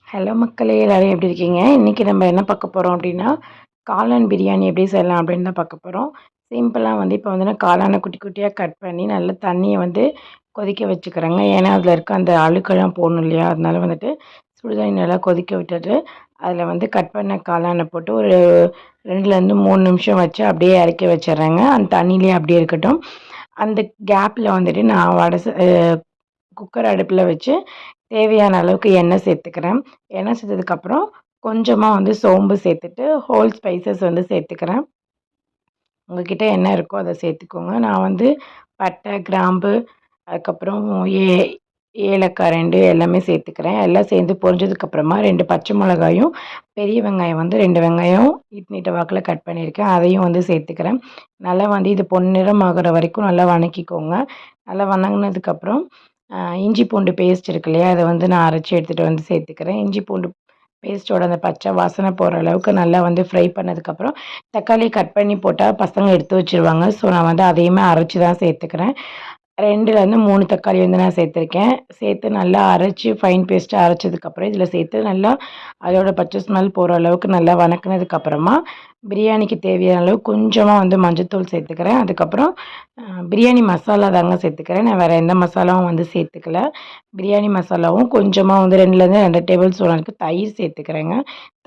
Hello மக்களே! எல்லாரும் எப்படி இருக்கீங்க? இன்னைக்கு நம்ம என்ன பார்க்க போறோம் அப்படின்னா, காளான் பிரியாணி எப்படி செய்யலாம் அப்படின்னு தான் பார்க்க போறோம். சிம்பிளா இப்போ நான் காளான குட்டி குட்டியா கட் பண்ணி நல்லா தண்ணிய கொதிக்க வச்சுக்கிறேங்க. ஏன்னா, அதில இருக்க அந்த அழுக்கெல்லாம் போகணும் இல்லையா? அதனால சுடுதண்ணி நல்லா கொதிக்க விட்டுட்டு, அதில கட் பண்ண காளான போட்டு ஒரு 2லேருந்து 3 நிமிஷம் வச்சு அப்படியே இறக்கி வச்சுர்றேங்க. அந்த தண்ணியிலேயே அப்படியே இருக்கட்டும். அந்த கேப்ல நான் வடை ச அ குக்கர் அடுப்புல வச்சு தேவையான அளவுக்கு எண்ணெய் சேர்த்துக்கிறேன். எண்ணெய் சேர்த்ததுக்கப்புறம் கொஞ்சமா சோம்பு சேர்த்துட்டு, ஹோல் ஸ்பைசஸ் சேர்த்துக்கிறேன். உங்ககிட்ட என்ன இருக்கோ அத சேர்த்துக்கோங்க. நான் பட்டை, கிராம்பு, அதுக்கப்புறம் ஏ ஏலக்காய் 2 எல்லாமே சேர்த்துக்கிறேன். எல்லாம் சேர்ந்து பொரிஞ்சதுக்கப்புறமா 2 பச்சை மிளகாயும், பெரிய வெங்காயம் 2 வெங்காயம் நீட்ட வாக்குல கட் பண்ணியிருக்கேன். அதையும் சேர்த்துக்கிறேன். நல்லா இது பொன்னிறம் ஆகுற வரைக்கும் நல்லா வணக்கிக்கோங்க. நல்லா வணங்குனதுக்கப்புறம் இஞ்சி பூண்டு பேஸ்ட் இருக்கு இல்லையா? அத நான் அரைச்சு எடுத்துட்டு சேர்த்துக்கிறேன். இஞ்சி பூண்டு பேஸ்ட்டோட அந்த பச்சை வாசனை போற அளவுக்கு நல்லா ஃப்ரை பண்ணதுக்கப்புறம், தக்காளி கட் பண்ணி போட்டா பசங்க எடுத்து வச்சுருவாங்க. ஸோ நான் அதையுமே அரைச்சு தான் சேர்த்துக்கிறேன். 2லேருந்து 3 தக்காளி நான் சேர்த்துருக்கேன். சேர்த்து நல்லா அரைச்சு ஃபைன் பேஸ்ட்டா அரைச்சதுக்கப்புறம் இதில சேர்த்து நல்லா அதோட பச்சை ஸ்மெல் போற அளவுக்கு நல்லா வணக்குனதுக்கப்புறமா, பிரியாணிக்கு தேவையான அளவு கொஞ்சமா மஞ்சத்தூள் சேர்த்துக்கிறேன். அதுக்கப்புறம் பிரியாணி மசாலா தாங்க சேர்த்துக்கிறேன். நான் வேற எந்த மசாலாவும் சேர்த்துக்கல. பிரியாணி மசாலாவும் கொஞ்சமா 2லேருந்து 2 டேபிள் ஸ்பூன் அளவுக்கு தயிர் சேர்த்துக்கிறேங்க.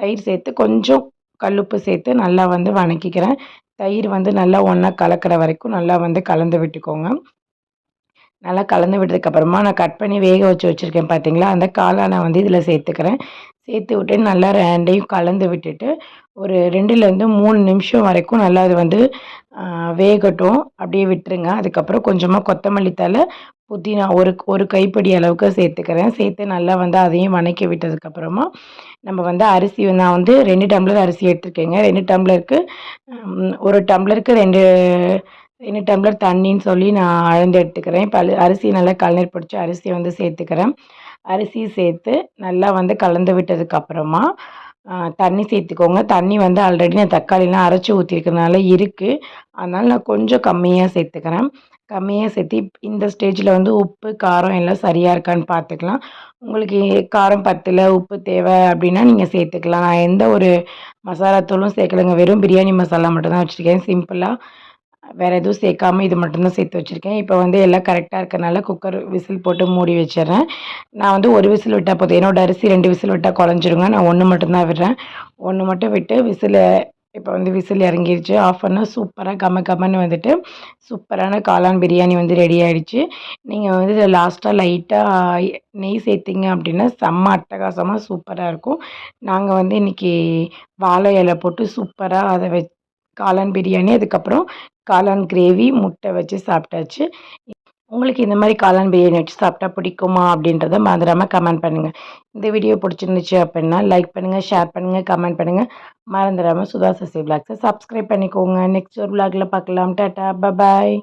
தயிர் சேர்த்து கொஞ்சம் கல்லுப்பு சேர்த்து நல்லா வணக்கிக்கிறேன். தயிர் நல்லா ஒண்ணா கலக்கிற வரைக்கும் நல்லா கலந்து விட்டுக்கோங்க. நல்லா கலந்து விட்டதுக்கப்புறமா நான் கட் பண்ணி வேக வச்சு வச்சுருக்கேன் பார்த்தீங்களா? அந்த காளான இதில சேர்த்துக்கிறேன். சேர்த்து விட்டு நல்லா 2யும் கலந்து விட்டுட்டு, ஒரு 2லேருந்து 3 நிமிஷம் வரைக்கும் நல்லா அது வேகட்டும். அப்படியே விட்டுருங்க. அதுக்கப்புறம் கொஞ்சமா கொத்தமல்லி தழை, புதினா ஒரு கைப்பிடி அளவுக்கு சேர்த்துக்கிறேன். சேர்த்து நல்லா அதையும் வணக்கி விட்டதுக்கப்புறமா, நம்ம அரிசி நான் 2 டம்ளர் அரிசி எடுத்துருக்கேங்க. 2 டம்ளருக்கு 1 டம்ளருக்கு 2 டம்ளர் தண்ணின்னு சொல்லி நான் அளந்து எடுத்துக்கிறேன். இப்ப அரிசி நல்லா கழநீர் பிடிச்ச அரிசி சேர்த்துக்கிறேன். அரிசி சேர்த்து நல்லா கலந்து விட்டதுக்கப்புறமா, தண்ணி சேர்த்துக்கோங்க. தண்ணி ஆல்ரெடி நான் தக்காளிலாம் அரைச்சு ஊத்தியிருக்கிறதுனால இருக்கு. அதனால நான் கொஞ்சம் கம்மியா சேர்த்துக்கிறேன். கம்மியா சேர்த்து இந்த ஸ்டேஜ்ல உப்பு, காரம் எல்லாம் சரியா இருக்கான்னு பார்த்துக்கலாம். உங்களுக்கு காரம் பத்தல, உப்பு தேவை அப்படின்னா நீங்க சேர்த்துக்கலாம். நான் எந்த ஒரு மசாலா தூளும் சேர்க்கலங்க. வெறும் பிரியாணி மசாலா மட்டும் தான் வச்சுருக்கேன். சிம்பிளா வேற எதுவும் சேர்க்காம இது மட்டும் தான் சேர்த்து வச்சுருக்கேன். இப்போ எல்லாம் கரெக்ட்டா இருக்கனால குக்கர் விசில் போட்டு மூடி வச்சுர்றேன். நான் 1 விசில் விட்டா போதும். என்னோட அரிசி 2 விசில் விட்டா குழஞ்சிருங்க. நான் 1 மட்டும் தான் விடுறேன். 1 மட்டும் விட்டு இப்போ விசில் இறங்கிருச்சு. ஆஃப் பண்ணா சூப்பரா கம கமன்னு சூப்பரான காளான் பிரியாணி ரெடி ஆயிடுச்சு. நீங்க இதில லாஸ்ட்டா லைட்டா நெய் சேர்த்தீங்க அப்படின்னா, செம்ம அட்டகாசமா சூப்பரா இருக்கும். நாங்க இன்னைக்கு வாழை இலை போட்டு சூப்பரா அத காளான் பிரியாணி, அதுக்கப்புறம் காளான் கிரேவி, முட்டை வச்சு சாப்பிட்டாச்சு. உங்களுக்கு இந்த மாரி காளான் பிரியாணி வச்சு சாப்பிட்டா பிடிக்குமா? அப்படின்றத மறந்துடாம கமெண்ட் பண்ணுங்க. இந்த வீடியோ பிடிச்சிருந்துச்சு அப்படின்னா, லைக் பண்ணுங்க, ஷேர் பண்ணுங்க, கமெண்ட் பண்ணுங்க. மறந்துடாம சுதா சசி விலாக்ஸ சப்ஸ்கிரைப் பண்ணிக்கோங்க. நெக்ஸ்ட் ஒரு விலாக்ல பார்க்கலாம். டாடா! பபாய்!